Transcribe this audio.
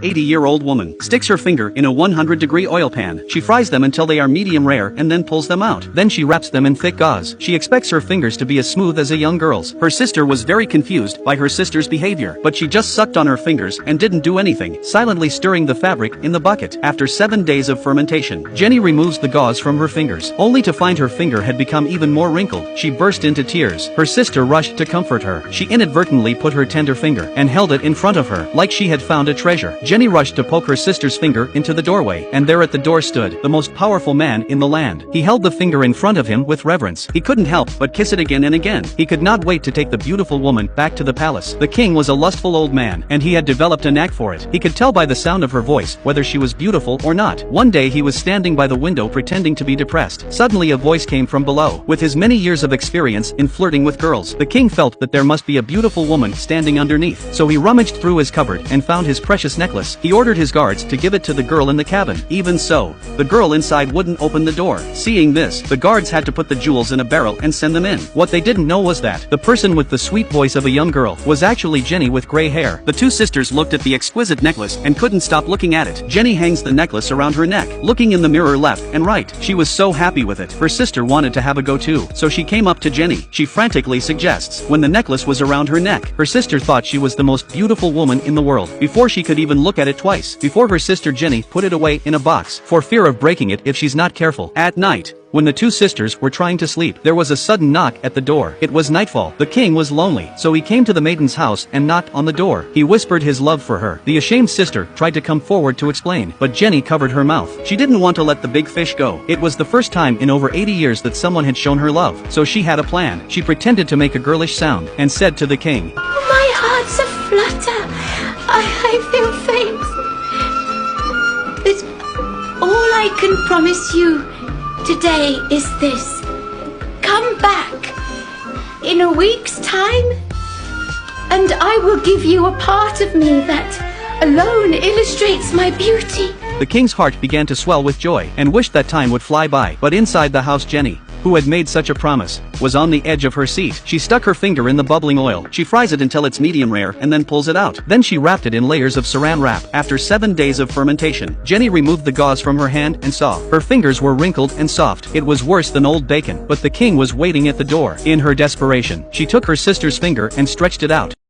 80-year-old woman sticks her finger in a 100-degree oil pan. She fries them until they are medium rare and then pulls them out. Then she wraps them in thick gauze. She expects her fingers to be as smooth as a young girl's. Her sister was very confused by her sister's behavior, but she just sucked on her fingers and didn't do anything, silently stirring the fabric in the bucket. After 7 days of fermentation, Jenny removes the gauze from her fingers, only to find her finger had become even more wrinkled. She burst into tears. Her sister rushed to comfort her. She inadvertently put her tender finger and held it in front of her, like she had found a treasure. Jenny rushed to poke her sister's finger into the doorway, and there at the door stood the most powerful man in the land. He held the finger in front of him with reverence. He couldn't help but kiss it again and again. He could not wait to take the beautiful woman back to the palace. The king was a lustful old man, and he had developed a knack for it. He could tell by the sound of her voice whether she was beautiful or not. One day he was standing by the window pretending to be depressed. Suddenly a voice came from below. With his many years of experience in flirting with girls, the king felt that there must be a beautiful woman standing underneath. So he rummaged through his cupboard and found his precious necklace. He ordered his guards to give it to the girl in the cabin. Even so, the girl inside wouldn't open the door. Seeing this, the guards had to put the jewels in a barrel and send them in. What they didn't know was that the person with the sweet voice of a young girl was actually Jenny with gray hair. The two sisters looked at the exquisite necklace and couldn't stop looking at it. Jenny hangs the necklace around her neck, looking in the mirror left and right. She was so happy with it. Her sister wanted to have a go too, so she came up to Jenny. She frantically suggests, when the necklace was around her neck, her sister thought she was the most beautiful woman in the world, before she could even look at it twice, before her sister Jenny put it away in a box, for fear of breaking it if she's not careful. At night, when the two sisters were trying to sleep, there was a sudden knock at the door. It was nightfall. The king was lonely, so he came to the maiden's house and knocked on the door. He whispered his love for her. The ashamed sister tried to come forward to explain, but Jenny covered her mouth. She didn't want to let the big fish go. It was the first time in over 80 years that someone had shown her love, so she had a plan. She pretended to make a girlish sound and said to the king, "Oh, my heart's a flutter. I feel faint. But all I can promise you today is this. Come back in a week's time, and I will give you a part of me that alone illustrates my beauty." The king's heart began to swell with joy, and wished that time would fly by. But inside the house, Jenny, who had made such a promise, was on the edge of her seat. She stuck her finger in the bubbling oil. She fries it until it's medium rare and then pulls it out. Then she wrapped it in layers of saran wrap. After 7 days of fermentation, Jenny removed the gauze from her hand and saw her fingers were wrinkled and soft. It was worse than old bacon, but the king was waiting at the door. In her desperation, she took her sister's finger and stretched it out.